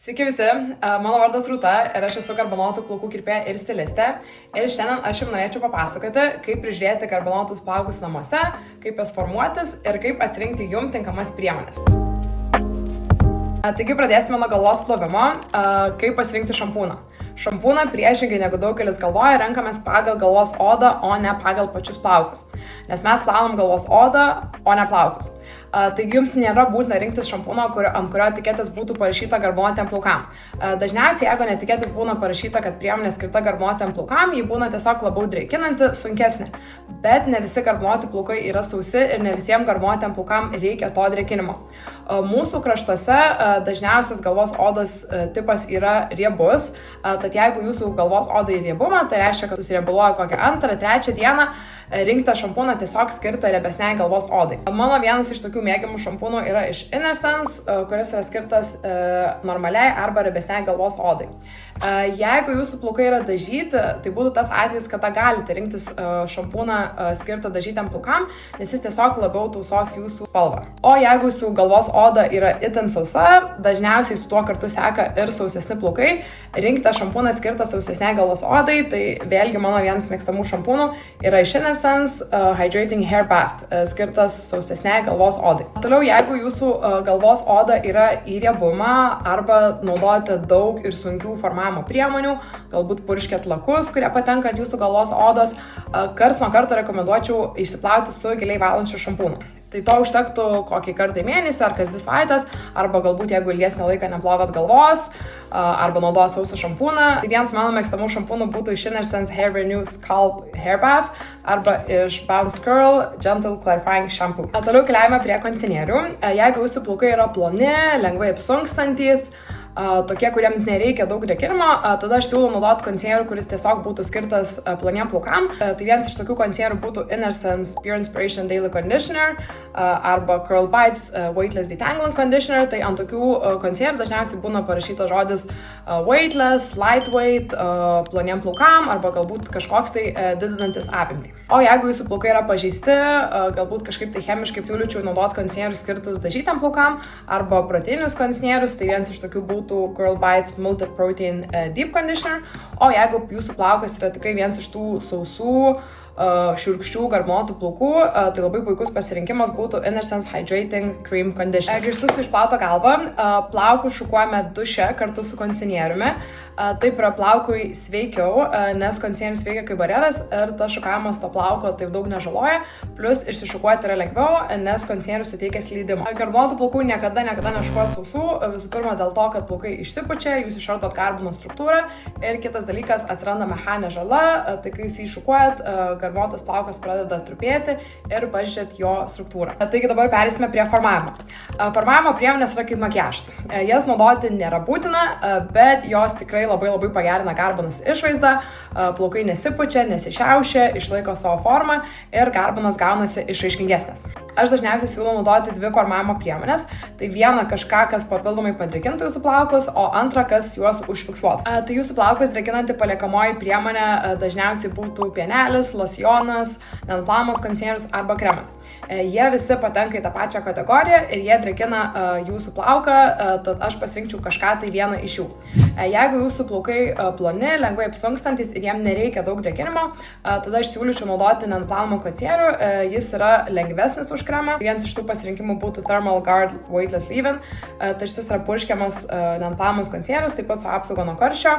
Sveiki visi, mano vardas Rūta ir aš esu garbanuotų plaukų kirpėja ir stilistė. Ir šiandien aš jums norėčiau papasakoti, kaip prižiūrėti garbanuotus plaukus namuose, kaip jas formuotis ir kaip atsirinkti jums tinkamas priemonės. Taigi pradėsime nuo galvos plovimo, kaip pasirinkti šampūną. Šampūną priešingai negu daugelis galvoja, renkamės pagal galvos odą, o ne pagal pačius plaukus. Nes mes plaunam galvos odą, o ne plaukus. Taigi jums nėra būtina rinktis šampūno, ant kurio etiketės būtų parašyta garbanuotiem plaukam. Dažniausiai, jeigu etiketės būna parašyta, kad priemonė skirta garbanuotiem plaukam, ji būna tiesiog labiau drėkinanti, sunkesnė. Bet ne visi garbanuoti plaukai yra sausi ir ne visiems garbanuotiem plaukam reikia to drėkinimo. Mūsų kraštuose dažniausias galvos odos tipas yra riebus, tad jeigu jūsų galvos oda į riebumą, tai reiškia, kad susiriebuloja kokią 2-3 dieną, rinktą šampūną tiesiog skirtą riebesniai galvos odai. Mano vienas iš tokių mėgiamų šampūnų yra iš Innersense, kuris yra skirtas normaliai arba riebesniai galvos odai. Jeigu jūsų plaukai yra dažyti, tai būtų tas atvejis, kada galite rinktis šampūną skirtą dažytiem plaukam, nes jis tiesiog labiau tausos jūsų spalvą. O jeigu jūsų galvos oda yra itin sausa, dažniausiai su tuo kartu seka ir sausesni plaukai, rinkti šampūną skirtą sausesniai galvos odai, tai vėlgi mano vienas mėgstamų šampūnų yra iš Innersense Hydrating Hair Bath, skirtas sausesniai galvos odai. Toliau, jeigu jūsų galvos oda yra į riebumą arba naudojate daug ir sunkių formavimo priemonių, galbūt purškiat lakus, kurie patenka ant jūsų galvos odos, karts nuo karto rekomenduočiau išsiplauti su giliai valančiu šampūnu. Tai to užtektų kokį kartą į mėnesį ar kas 2 savaitės, arba galbūt jeigu ilgesnį laiką neplovėt galvos, arba naudojat sausą šampūną. Tai vienas mano mėgstamų šampūnų būtų iš Innersense Hair Renew Scalp Hair Bath arba iš Bounce Curl Gentle Clarifying Shampoo. Toliau keliaujame prie kondicionierių. Jeigu jūsų plaukai yra ploni, lengvai apsunkstantys, tokie, kuriems nereikia daug drėkinimo, tada aš siūlau naudoti kondicionierių, kuris tiesiog būtų skirtas ploniem plaukam. Tai vienas iš tokių kondicionierių būtų Innersense Pure Inspiration Daily Conditioner arba Curl Bites Weightless Detangling Conditioner. Tai ant tokių kondicionierių dažniausiai būna parašytas žodis weightless, lightweight, ploniem plaukam arba galbūt kažkoks tai didinantis apimtį. O jeigu jūsų plaukai yra pažeisti, galbūt kažkaip tai chemiškai siūlyčiau naudoti kondicionierius skirtus dažytam plaukam arba proteinius kondicionierius, tai vienas iš tokių būtų Curl Bites Multi-Protein Deep Conditioner. O jeigu jūsų plaukas yra tikrai vienas iš tų sausų, šiurkščių garbanuotų plaukų, tai labai puikus pasirinkimas būtų Innersense Hydrating Cream Conditioner. Grįžtu su išplauta galva, plaukus šukuojame duše kartu su kondicionieriumi. Taip yra plaukui sveikiau, nes kondicionierius veikia kaip barjeras ir tas šukavimas to plauko taip daug nežaloja, plus išsišukuoti yra lengviau, nes kondicionierius suteikia slydimą. Garbanuotų plaukų niekada nešukuoti sausų, visų pirma dėl to, kad plaukai išsipučia, jūs išardot garbano struktūrą ir kitas dalykas atsiranda mechaninė žala, tai kai jūs jį šukuojat, garbanuotas plaukas pradeda trupėti ir pažeidžiat jo struktūrą. Taigi dabar perėsime prie formavimo. Formavimo priemonės yra kaip makiažas. Jas naudoti nėra būtina, bet jos tikrai labai pagerina garbanos išvaizdą, plaukai nesipučia, nesišiaušia, išlaiko savo formą ir garbanos gaunasi išraiškingesnės. Aš dažniausiai siūlau naudoti 2 formavimo priemonės. Tai viena kažką, kas papildomai padrėkintų jūsų plaukus, o antra, kas juos užfiksuotų. Tai jūsų plaukus drėkinanti paliekamoji priemonė dažniausiai būtų pienelis, losjonas, nenuplaunamos kondicionierius arba kremas. Jie visi patenka į tą pačią kategoriją ir jie drėkina jūsų plauką, tad aš pasirinkčiau kažką tai vieną iš jų. Jeigu jūsų plaukai ploni, lengvai apsunkstantis ir jiem nereikia daug drėkinimo, tada aš siūlyčiau naudoti nenuplaunamą kondicionierių. Jis yra lengvesnis už kremą. Vienas iš tų pasirinkimų būtų Thermal Guard Weightless Leave-In. Tai šis yra purškiamas nenuplaunamas kondicionierius, taip pat su apsauga nuo karščio.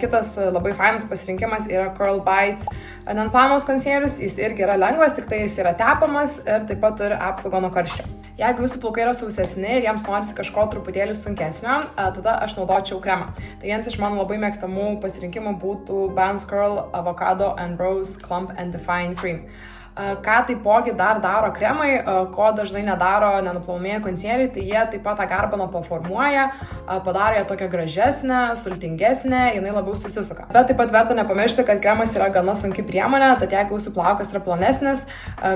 Kitas labai fainas pasirinkimas yra Curl Bites nenuplaunamas kondicionierius. Jis irgi yra lengvas, tik tai jis yra tepamas ir taip pat turi apsaugą nuo karščio. Jeigu jūsų plaukai yra sausesni ir jiems norisi kažko truputėlį sunkesnio, tada aš naudočiau kremą. Tai vienas iš mano labai mėgstamų pasirinkimų būtų Bounce Curl Avocado and Rose Clump and Define Cream. Ką taipogi dar daro kremai, ko dažnai nedaro nenuplaunamieji kondicionieriai, tai jie taip pat tą garbaną paformuoja, padaro ją tokią gražesnę, sultingesnę, jinai labiau susisuka. Bet taip pat verta nepamiršti, kad kremas yra gana sunki priemonė, tad jeigu jūsų plaukas yra plonesnis,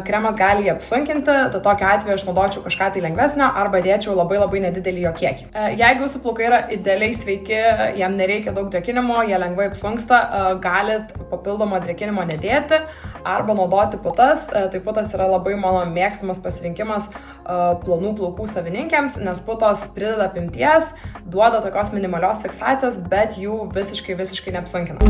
kremas gali jį apsunkinti, tad tokiu atveju aš naudočiau kažką tai lengvesnio arba dėčiau labai nedidelį jo kiekį. Jeigu jūsų plaukai yra idealiai sveiki, jam nereikia daug drėkinimo, jie lengvai apsunksta, galit papildomo drėkinimo nedėti arba naudoti putas. Tai putas yra labai mano mėgstamas pasirinkimas plonų plaukų savininkėms, nes putos prideda apimties, duoda tokios minimalios fiksacijos, bet jų visiškai neapsunkina.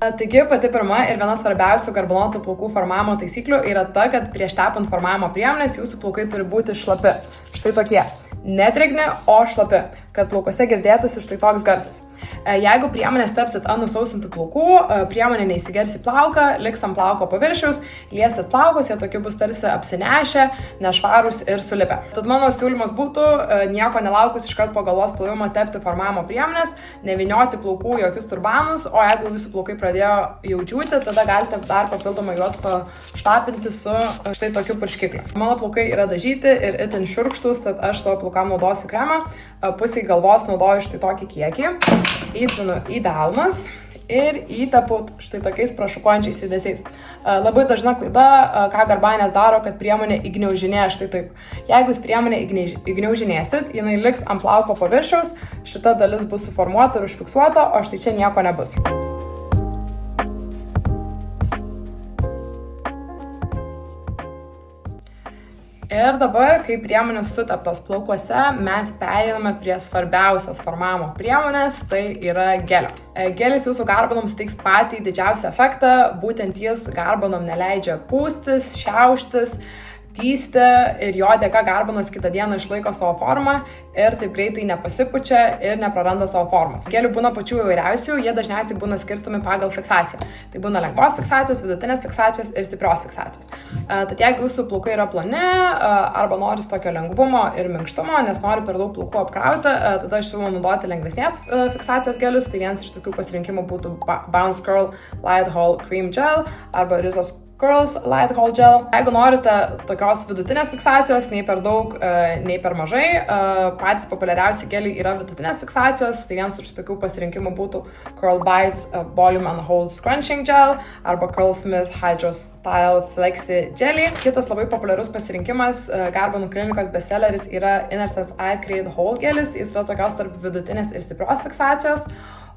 Taigi pati pirma ir viena svarbiausių garbanuotų plaukų formavimo taisyklių yra ta, kad prieš tepant formavimo priemonės jūsų plaukai turi būti šlapi. Štai tokie. Nedrėgni, o šlapi, kad plaukuose girdėtųsi štai toks garsas. Jeigu priemonės tepsit ant nusausintų plaukų, priemonė neįsigers į plauką, liks ant plauko paviršiaus, liestit plaukus, jie tokie bus tarsi apsinešę, nešvarūs ir sulipę. Tad mano siūlymas būtų nieko nelaukus iškart po galvos plovimo tepti formavimo priemonės, nevynioti plaukų jokius turbanus, o jeigu jūsų plaukai pradėjo jau džiūti, tada galite dar papildomai juos paštapinti su štai tokiu purškikliu. Mano plaukai yra dažyti ir itin šiurkštus, tad aš savo plaukam naudosiu kremą. Pusei galvos naudoju štai tokį kiekį, įtrinu į delnus ir įtepu štai tokiais prašukuojančiais judesiais. Labai dažna klaida, ką garbanės daro, kad priemonė įgniaužinėja štai taip. Jeigu jūs priemonę įgniaužinėsit, jinai liks ant plauko paviršiaus, šita dalis bus suformuota ir užfiksuota, o štai čia nieko nebus. Ir dabar, kai priemonės suteptos plaukuose, mes pereiname prie svarbiausios formavimo priemonės, tai yra gelio. Gelis jūsų garbanoms teiks patį didžiausią efektą, būtent jis garbanom neleidžia pūstis, šiauštis, tysti ir jo dėka garbanas kitą dieną išlaiko savo formą ir taip greitai nepasipučia ir nepraranda savo formos. Gelių būna pačių įvairiausių, jie dažniausiai būna skirstomi pagal fiksaciją. Tai būna lengvos fiksacijos, vidutinės fiksacijos ir stiprios fiksacijos. Tad jeigu jūsų plaukai yra ploni arba nori tokio lengvumo ir minkštumo, nes nori per daug plaukų apkrauti, tada aš siūlau naudoti lengvesnės fiksacijos gelius. Tai vienas iš tokių pasirinkimų būtų Bounce Curl Light Hold Cream Gel arba Rizos Curls Light Hold Gel. Jeigu norite tokios vidutinės fiksacijos, nei per daug, nei per mažai, patys populiariausi geliai yra vidutinės fiksacijos. Tai vienas iš tokių pasirinkimų būtų Curl Bites Volume and Hold Scrunching Gel arba Curlsmith Hydro Style Flexi Jelly. Kitas labai populiarus pasirinkimas garbanų klinikos bestselleris yra Innersense Eye Create Hold Gelis. Jis yra tokios tarp vidutinės ir stiprios fiksacijos.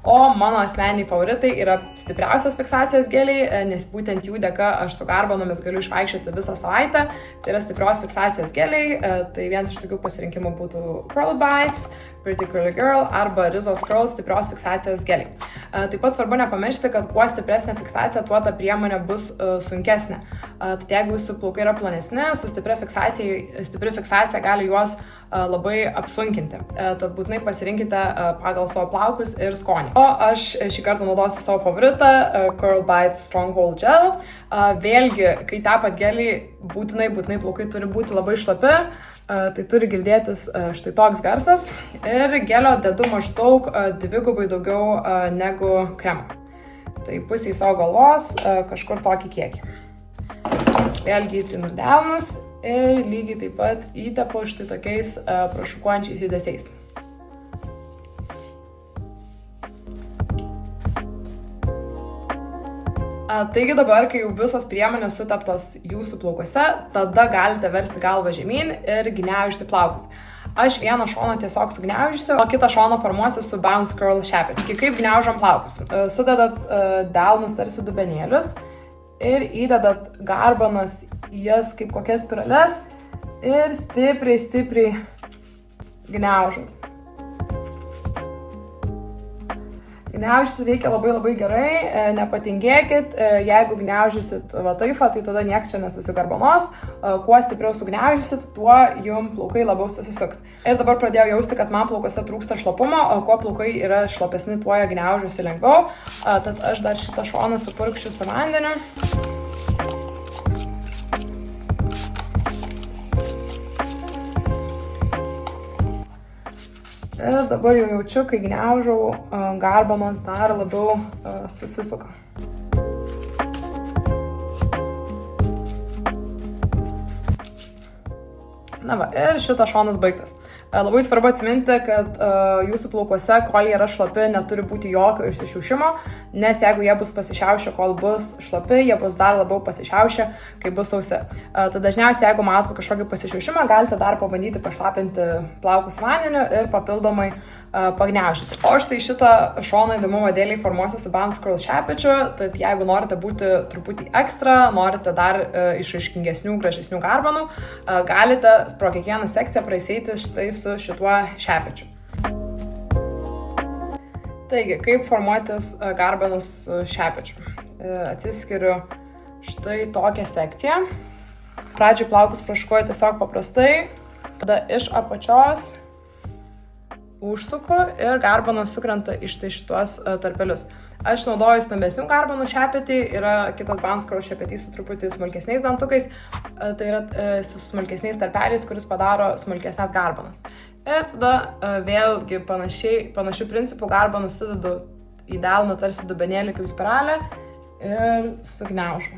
O mano asmeniniai favoritai yra stipriausios fiksacijos geliai, nes būtent jų dėka aš su garbanomis galiu išvaikščioti visą savaitę. Tai yra stiprios fiksacijos geliai, tai vienas iš tokių pasirinkimų būtų Curl Bites, Pretty Curly Girl arba Rizos Curl stiprios fiksacijos geliai. Taip pat svarbu nepamiršti, kad kuo stipresnė fiksacija, tuo ta priemonė bus sunkesnė. Tai jeigu jūsų plaukai yra plonesni, su stipri fiksacija gali juos labai apsunkinti. Tad būtinai pasirinkite pagal savo plaukus ir skonį. O aš šį kartą naudosiu savo favoritą Curl Bites Stronghold Gel. Vėlgi, kai tepat gelį, būtinai plaukai turi būti labai šlapi. Tai turi girdėtis štai toks garsas ir gelio dedu maždaug 2 gubai daugiau negu kremo. Tai pusiai savo galvos kažkur tokį kiekį. Vėlgi įtrinu delnus ir lygiai taip pat įtepu štai tokiais prašukuojančiais judesiais. Taigi dabar, kai jau visos priemonės suteptos jūsų plaukuose, tada galite versti galvą žemyn ir gniaužti plaukus. Aš vieną šoną tiesiog sugniaužysiu, o kitą šoną formuosiu su Bounce Curl šepečiu. Kaip gniaužam plaukus? Sudedat delnus tarsi dubenėlius ir įdedat garbanas į jas kaip kokias spirales ir stipriai gniaužat. Gniaužyti reikia labai gerai, nepatingėkit, jeigu gniaužysit vataifą, tai tada nieks čia nesusigarbanos, kuo stipriau sugniaužysit, tuo jum plaukai labiau susisuks. Ir dabar pradėjau jausti, kad man plaukuose trūksta šlapumo, o kuo plaukai yra šlapesni, tuo jie gniaužiuosi lengviau, tad aš dar šitą šoną supurkščiu su vandeniu. Ir dabar jau jaučiu, kai gniaužau, garbanos dar labiau susisuka. Na va, ir šitas šonas baigtas. Labai svarbu atsiminti, kad jūsų plaukuose, kol jie yra šlapi, neturi būti jokio išsišiaušimo, nes jeigu jie bus pasišiaušę, kol bus šlapi, jie bus dar labiau pasišiaušę, kai bus sausi. Tai dažniausiai, jeigu matot kažkokį pasišiaušimą, galite dar pabandyti pašlapinti plaukus vandeniu ir papildomai pagniaužyti. O štai šitą šoną įdomumo dėliai formuosiu su Bounce Curl šepečiu, tad jeigu norite būti truputį ekstra, norite dar išraiškingesnių, gražesnių garbanų, galite pro kiekvieną sekciją praeiti štai su šituo šepečiu. Taigi, kaip formuotis garbanus šepečiu? Atsiskiriu štai tokią sekciją. Pradžiai plaukus praškuoju tiesiog paprastai, tada iš apačios užsuku ir garbanos sukrenta iš tai šitos tarpelius. Aš naudoju stambesnių garbanų šepetį, yra kitas Bounce Curl šepetys su truputį smulkesniais dantukais, tai yra su smulkesniais tarpeliais, kuris padaro smulkesnės garbanas. Ir tada vėlgi panašių principų garbanų sudedu į delną tarsi dubenėlį kaip spiralę ir sugniaužu.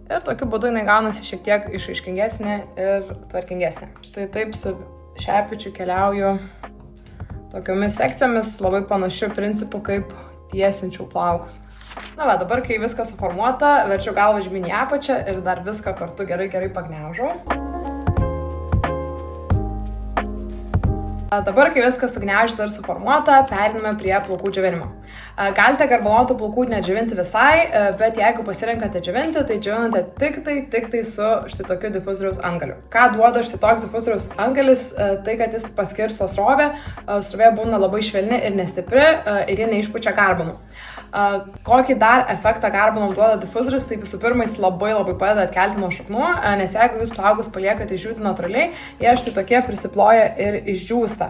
Ir tokiu būdu jinai gaunasi šiek tiek išraiškingesnė ir tvarkingesnė. Štai taip su šepečiu keliauju tokiomis sekcijomis, labai panašiu principu kaip tiesinčiau plaukus. Na va, dabar kai viskas suformuota, verčiu galvą žemyn į apačią ir dar viską kartu gerai pagniaužau. Dabar, kai viskas sugniaužta ir suformuota, periname prie plaukų džiovinimo. Galite garbanuotų plaukų nedžiovinti visai, bet jeigu pasirinkate džiovinti, tai džiovinate tik tai su štai tokiu difuzoriaus antgaliu. Ką duoda štai toks difuzoriaus antgalis, tai kad jis paskirsto srovę, srovė būna labai švelni ir nestipri ir ji neišpučia garbanų. Kokį dar efektą garbanom duoda difuzorius, tai visų pirma jis labai padeda atkelti nuo šaknų, nes jeigu jūs plaukus paliekate išdžiūti natūraliai, jie štai tokie prisiploja ir išdžiūsta.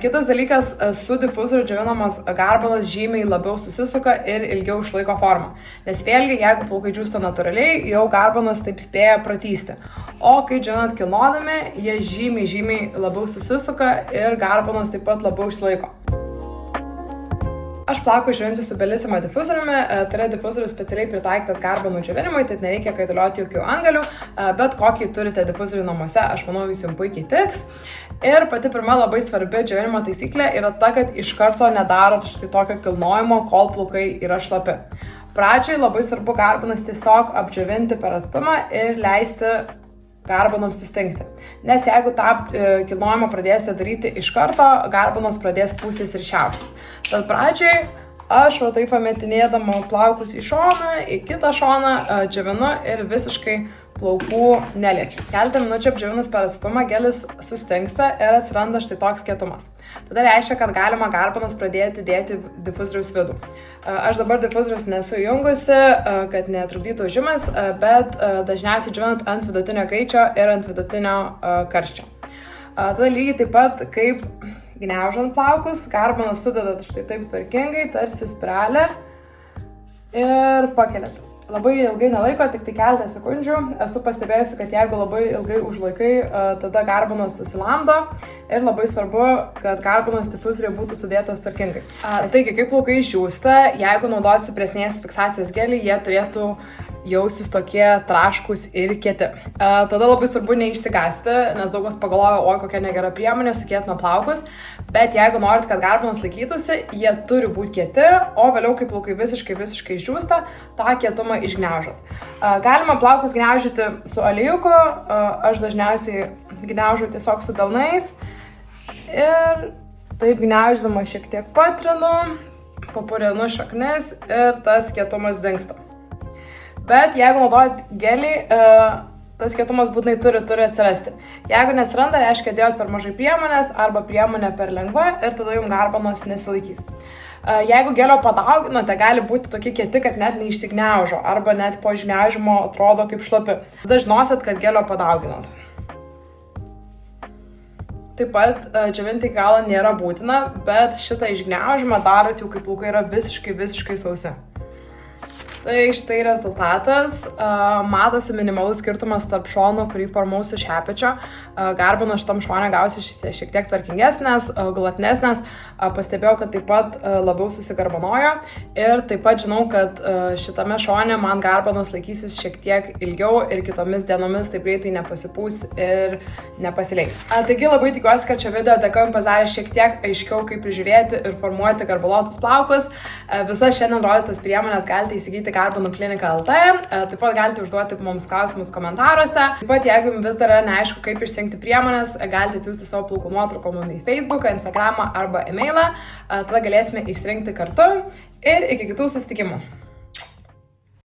Kitas dalykas, su difuzoriu džiovinamas garbanas žymiai labiau susisuka ir ilgiau išlaiko formą. Nes vėlgi, jeigu plaukai džiūsta natūraliai, jau garbanas taip spėja pratysti. O kai džiovinat kilnodami, jie žymiai labiau susisuka ir garbanas taip pat labiau išlaiko. Aš plaukus džiovinsiu su Bellissimo difuzoriumi, tai yra difuzorius specialiai pritaikytas garbanų džiovinimui, tai nereikia kaitalioti jokių antgalių, bet kokį turite difuzorių namuose, aš manau, jis jums puikiai tiks. Ir pati pirma labai svarbi džiovinimo taisyklė yra ta, kad iš karto nedarot štai tokio kilnojimo, kol plaukai yra šlapi. Pradžiai labai svarbu garbanas tiesiog apdžiovinti per atstumą ir leisti garbanoms sustingti. Nes jeigu tą kilnojimą pradėsite daryti iš karto, garbanos pradės pūstis ir šiauštis. Tad pradžiai aš va taip pametinėdama plaukus į šoną, į kitą šoną, džiovinu ir visiškai plaukų neliečiu. Keletą minučių apdžiovinus per atstumą gelis sustingsta ir atsiranda štai toks kietumas. Tada reiškia, kad galima garbanas pradėti dėti difuzoriaus vidų. Aš dabar difuzoriaus nesu jungusi, kad netrukdytų ūžimas, bet dažniausiai džiovinant ant vidutinio greičio ir ant vidutinio karščio. Tada lygiai taip pat kaip gniaužant plaukus, garbanas sudedat štai taip tvarkingai, tarsi spiralę ir pakeliat. Labai ilgai nelaiko, tik tai keletą sekundžių. Esu pastebėjusi, kad jeigu labai ilgai užlaikai, tada garbanos susilamdo ir labai svarbu, kad garbanos difuzoriai būtų sudėtos tvarkingai. Taigi, kai plaukai išdžiūsta, jeigu naudoti stipresnės fiksacijos gelį, jie turėtų jaustis tokie traškus ir kieti. Tada labai svarbu neišsigąsti, nes daug kas pagalvoja, oi kokia negera priemonė, sukėtino plaukus, bet jeigu norit, kad garbanos laikytųsi, jie turi būti kieti, o vėliau, kai plaukai visiškai išdžiūsta, tą kietumą išgniaužat. Galima plaukus gniaužyti su aliejūku, aš dažniausiai gniaužu tiesiog su delnais ir taip gniauždama šiek tiek patrinu, papurinu šaknis ir tas kietumas dingsta. Bet jeigu naudojat gelį, tas kietumas būtinai turi atsirasti. Jeigu nesiranda, reiškia dėjot per mažai priemonės arba priemonė per lengva ir tada jums garbanos nesilaikys. Jeigu gelio padauginote, gali būti tokie kieti, kad net neišsigniaužo arba net po išgniaužimo atrodo kaip šlapi. Tada žinosit, kad gelio padauginot. Taip pat džiovinti galą nėra būtina, bet šitą išgniaužimą darot jau kai plaukai yra visiškai sausi. Tai štai rezultatas. Matosi minimalus skirtumas tarp šonų, kurį formausiu šepečio. Garbanos šitam šone gausi šiek tiek tvarkingesnės, glatnesnės. Pastebėjau, kad taip pat labiau susigarbanojo. Ir taip pat žinau, kad šitame šone man garbanos laikysis šiek tiek ilgiau ir kitomis dienomis taip greitai nepasipūs ir nepasileis. Taigi labai tikiuosi, kad šio video dėka jums padarė šiek tiek aiškiau, kaip prižiūrėti ir formuoti garbanuotus plaukus. Visas šiandien rodytas priemonės galite įsigyti lankyti Carbonų kliniką LT, taip pat galite užduoti mums klausimus komentaruose. Taip pat, jeigu jums vis dar yra neaišku, kaip išsirinkti priemonės, galite atsiųsti savo plaukų nuotrauką mums į Facebooką, Instagramą arba e-mailą, tada galėsime išsirinkti kartu ir iki kitų susitikimų.